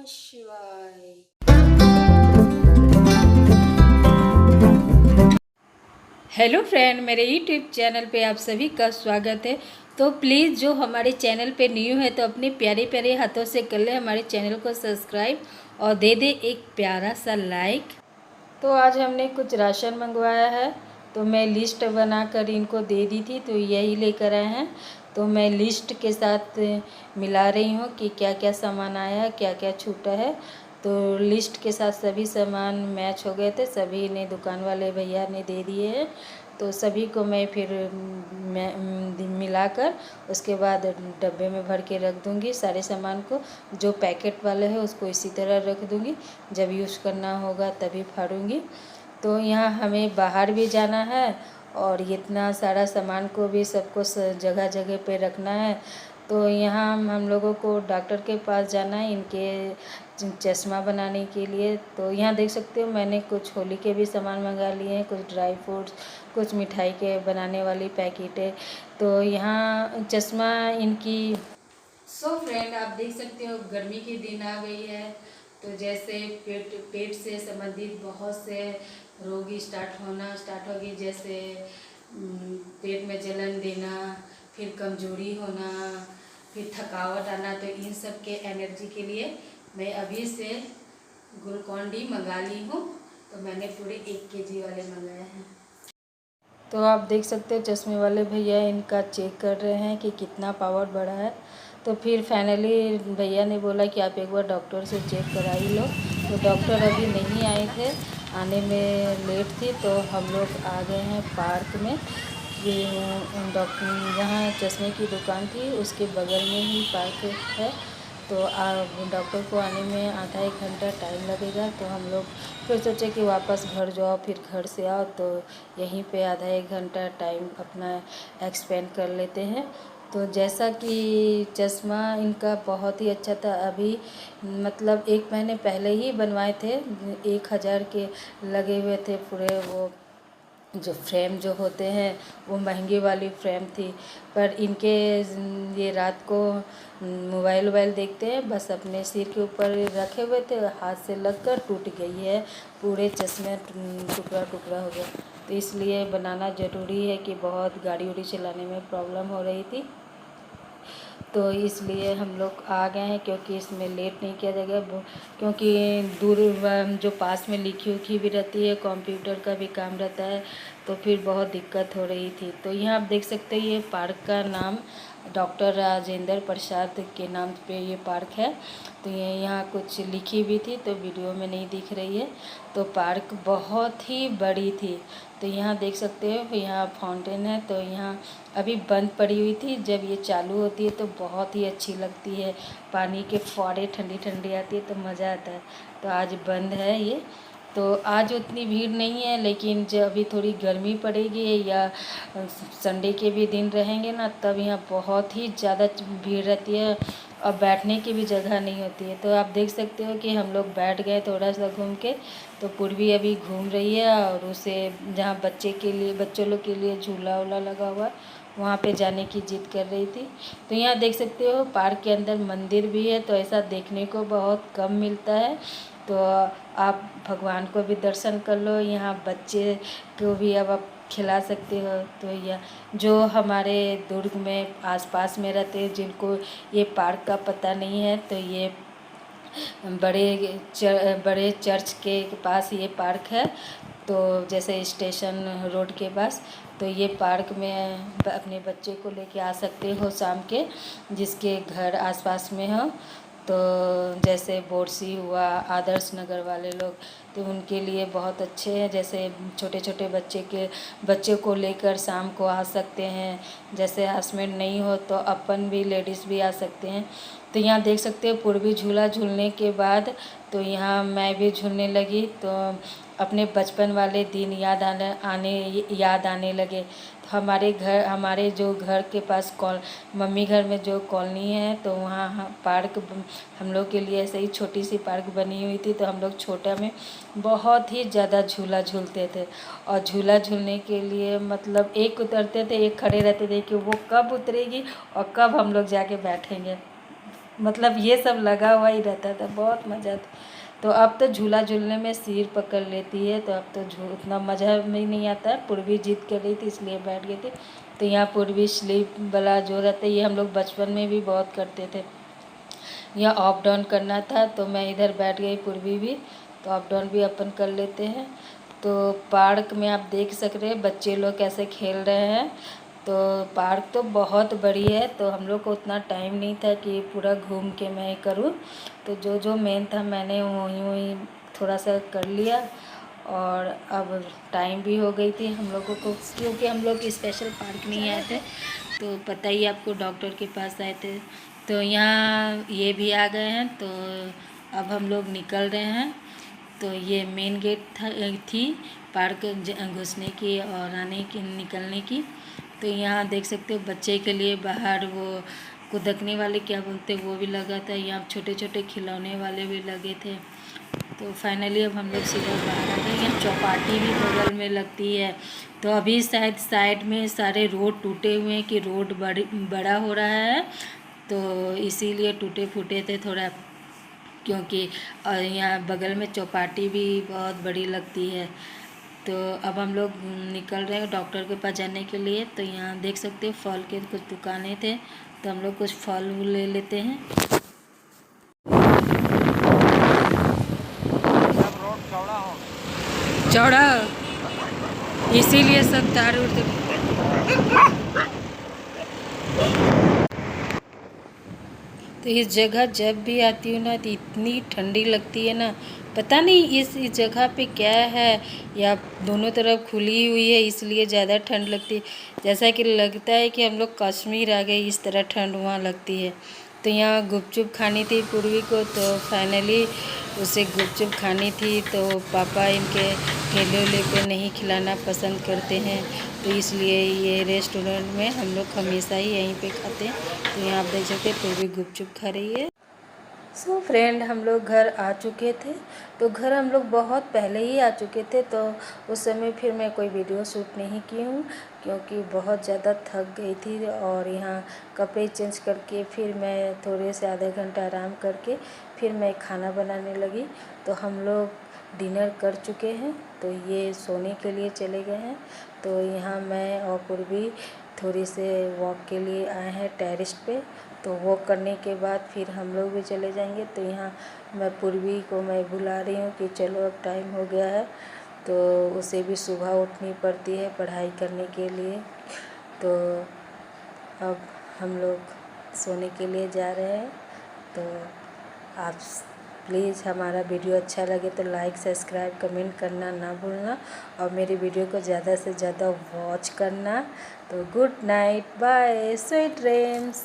शिवाय। Hello friend, मेरे YouTube channel पे आप सभी का स्वागत है। तो प्लीज़ जो हमारे चैनल पे न्यू है तो अपने प्यारे प्यारे हाथों से कर ले हमारे चैनल को सब्सक्राइब और दे दे एक प्यारा सा लाइक। तो आज हमने कुछ राशन मंगवाया है, तो मैं लिस्ट बनाकर इनको दे दी थी, तो यही लेकर आए हैं। तो मैं लिस्ट के साथ मिला रही हूँ कि क्या क्या सामान आया है, क्या क्या छूटा है। तो लिस्ट के साथ सभी सामान मैच हो गए थे, सभी ने दुकान वाले भैया ने दे दिए हैं। तो सभी को मैं फिर मिलाकर उसके बाद डब्बे में भर के रख दूँगी। सारे सामान को जो पैकेट वाले है उसको इसी तरह रख दूँगी, जब यूज़ करना होगा तभी फाड़ूँगी। तो यहाँ हमें बाहर भी जाना है और इतना सारा सामान को भी सबको जगह जगह पे रखना है। तो यहाँ हम लोगों को डॉक्टर के पास जाना है इनके चश्मा बनाने के लिए। तो यहाँ देख सकते हो मैंने कुछ होली के भी सामान मंगा लिए हैं, कुछ ड्राई फ्रूट्स, कुछ मिठाई के बनाने वाली पैकेटें। तो यहाँ चश्मा इनकी फ्रेंड आप देख सकते हो गर्मी के दिन आ गई है, तो जैसे पेट से संबंधित बहुत से रोग स्टार्ट हो गई, जैसे पेट में जलन देना, फिर कमजोरी होना, फिर थकावट आना। तो इन सब के एनर्जी के लिए मैं अभी से ग्लूकॉन डी मंगा ली हूँ। तो मैंने पूरे 1 केजी वाले मंगाए हैं। तो आप देख सकते हो चश्मे वाले भैया इनका चेक कर रहे हैं कि कितना पावर बढ़ा है। तो फिर फाइनली भैया ने बोला कि आप एक बार डॉक्टर से चेक करा ही लो। तो डॉक्टर अभी नहीं आए थे, आने में लेट थी, तो हम लोग आ गए हैं पार्क में। ये डॉक्टर जहाँ चश्मे की दुकान थी उसके बगल में ही पार्क है। तो डॉक्टर को आने में आधा 1 घंटा टाइम लगेगा। तो हम लोग फिर सोचे कि वापस घर जाओ, फिर घर से आओ, तो यहीं पे आधा 1 घंटा टाइम अपना एक्सपेंड कर लेते हैं। तो जैसा कि चश्मा इनका बहुत ही अच्छा था, अभी मतलब 1 महीने पहले ही बनवाए थे। 1000 के लगे हुए थे पूरे, वो जो फ्रेम जो होते हैं वो महंगी वाली फ्रेम थी। पर इनके ये रात को मोबाइल देखते हैं, बस अपने सिर के ऊपर रखे हुए थे, हाथ से लगकर टूट गई है, पूरे चश्मे टुकड़ा टुकड़ा हो गया। तो इसलिए बनाना ज़रूरी है कि बहुत गाड़ी उड़ी चलाने में प्रॉब्लम हो रही थी। तो इसलिए हम लोग आ गए हैं, क्योंकि इसमें लेट नहीं किया जाएगा, क्योंकि दूर जो पास में लिखी उखी भी रहती है, कंप्यूटर का भी काम रहता है, तो फिर बहुत दिक्कत हो रही थी। तो यहाँ आप देख सकते हैं ये पार्क का नाम डॉक्टर राजेंद्र प्रसाद के नाम पे ये पार्क है। तो ये यहाँ कुछ लिखी भी थी, तो वीडियो में नहीं दिख रही है। तो पार्क बहुत ही बड़ी थी। तो यहाँ देख सकते हो यहाँ फाउंटेन है, तो यहाँ अभी बंद पड़ी हुई थी, जब ये चालू होती है तो बहुत ही अच्छी लगती है, पानी के फुहारे ठंडी ठंडी आती है तो मज़ा आता है। तो आज बंद है ये। तो आज उतनी भीड़ नहीं है, लेकिन जब अभी थोड़ी गर्मी पड़ेगी या संडे के भी दिन रहेंगे ना, तब यहाँ बहुत ही ज़्यादा भीड़ रहती है और बैठने की भी जगह नहीं होती है। तो आप देख सकते हो कि हम लोग बैठ गए थोड़ा सा घूम के। तो पूर्वी अभी घूम रही है और उसे जहाँ बच्चों लोग के लिए झूला वूला लगा हुआ वहाँ पे जाने की जिद कर रही थी। तो यहाँ देख सकते हो पार्क के अंदर मंदिर भी है, तो ऐसा देखने को बहुत कम मिलता है। तो आप भगवान को भी दर्शन कर लो, यहाँ बच्चे को भी अब आप खिला सकते हो। तो यह जो हमारे दुर्ग में आसपास में रहते हैं, जिनको ये पार्क का पता नहीं है, तो ये बड़े चर्च के पास ये पार्क है। तो जैसे स्टेशन रोड के पास, तो ये पार्क में अपने बच्चे को लेके आ सकते हो शाम के, जिसके घर आसपास में हो। तो जैसे बोरसी हुआ, आदर्श नगर वाले लोग, तो उनके लिए बहुत अच्छे हैं। जैसे छोटे छोटे बच्चे को लेकर शाम को आ सकते हैं। जैसे हस्बैंड नहीं हो तो अपन भी लेडीज़ भी आ सकते हैं। तो यहाँ देख सकते हो पूर्वी झूला झूलने के बाद तो यहाँ मैं भी झूलने लगी। तो अपने बचपन वाले दिन याद आने लगे। तो हमारे जो घर के पास मम्मी घर में जो कॉलोनी है, तो वहाँ पार्क हम लोग के लिए ऐसे ही छोटी सी पार्क बनी हुई थी। तो हम लोग छोटा में बहुत ही ज़्यादा झूला झूलते थे, और झूला झूलने के लिए मतलब एक उतरते थे, एक खड़े रहते थे कि वो कब उतरेगी और कब हम लोग जाके बैठेंगे। मतलब ये सब लगा हुआ ही रहता था, बहुत मज़ा था। तो अब तो झूला झूलने में सिर पकड़ लेती है, तो अब तो उतना मज़ा में नहीं आता है। पूर्वी जिद कर रही थी इसलिए बैठ गई थी। तो यहाँ पूर्वी स्लीप वाला जो रहता है, ये हम लोग बचपन में भी बहुत करते थे। यहाँ अप डाउन करना था तो मैं इधर बैठ गई, पूर्वी भी, तो अप डाउन भी अपन कर लेते हैं। तो पार्क में आप देख सक रहे हैं बच्चे लोग कैसे खेल रहे हैं। तो पार्क तो बहुत बड़ी है, तो हम लोग को उतना टाइम नहीं था कि पूरा घूम के मैं करूँ। तो जो जो मेन था मैंने वहीं वहीं थोड़ा सा कर लिया। और अब टाइम भी हो गई थी हम लोगों को, क्योंकि हम लोग स्पेशल पार्क नहीं आए थे। तो पता ही आपको, डॉक्टर के पास आए थे। तो यहाँ ये भी आ गए हैं, तो अब हम लोग निकल रहे हैं। तो ये मेन गेट थी पार्क घुसने की और आने की, निकलने की। तो यहाँ देख सकते हो बच्चे के लिए बाहर वो कुदकने वाले क्या बोलते हैं वो भी लगा था। यहाँ छोटे छोटे खिलौने वाले भी लगे थे। तो फाइनली अब हम लोग सीधा बाहर आ गए। यहाँ चौपाटी भी बगल में लगती है। तो अभी शायद साइड में सारे रोड टूटे हुए हैं कि रोड बड़ा हो रहा है, तो इसीलिए टूटे फूटे थे थोड़ा। क्योंकि यहाँ बगल में चौपाटी भी बहुत बड़ी लगती है। तो अब हम लोग निकल रहे हैं डॉक्टर के पास जाने के लिए। तो यहाँ देख सकते हो फल के कुछ दुकानें थे, तो हम लोग कुछ फल ले लेते हैं। चौड़ा इसीलिए सब तार उड़। तो इस जगह जब भी आती हूँ ना तो इतनी ठंडी लगती है ना, पता नहीं इस जगह पे क्या है, या दोनों तरफ खुली हुई है इसलिए ज़्यादा ठंड लगती है। जैसा कि लगता है कि हम लोग कश्मीर आ गए, इस तरह ठंड वहाँ लगती है। तो यहाँ गुपचुप खानी थी पूर्वी को, तो फाइनली उसे गुपचुप खानी थी। तो पापा इनके ठेले वेले पे नहीं खिलाना पसंद करते हैं, तो इसलिए ये रेस्टोरेंट में हम लोग हमेशा ही यहीं पे खाते हैं। तो यहाँ आप देख सकते हैं पूर्वी गुपचुप खा रही है। सो फ्रेंड, हम लोग घर आ चुके थे। तो घर हम लोग बहुत पहले ही आ चुके थे, तो उस समय फिर मैं कोई वीडियो शूट नहीं की हूँ, क्योंकि बहुत ज़्यादा थक गई थी। और यहाँ कपड़े चेंज करके फिर मैं थोड़े से आधे घंटा आराम करके फिर मैं खाना बनाने लगी। तो हम लोग डिनर कर चुके हैं, तो ये सोने के लिए चले गए हैं। तो यहाँ मैं और पूर्वी थोड़ी से वॉक के लिए आए हैं टेरेस पे। तो वॉक करने के बाद फिर हम लोग भी चले जाएंगे। तो यहाँ मैं पूर्वी को मैं बुला रही हूँ कि चलो अब टाइम हो गया है, तो उसे भी सुबह उठनी पड़ती है पढ़ाई करने के लिए। तो अब हम लोग सोने के लिए जा रहे हैं। तो आप प्लीज़ हमारा वीडियो अच्छा लगे तो लाइक सब्सक्राइब कमेंट करना ना भूलना, और मेरी वीडियो को ज़्यादा से ज़्यादा वॉच करना। तो good night, bye, sweet dreams.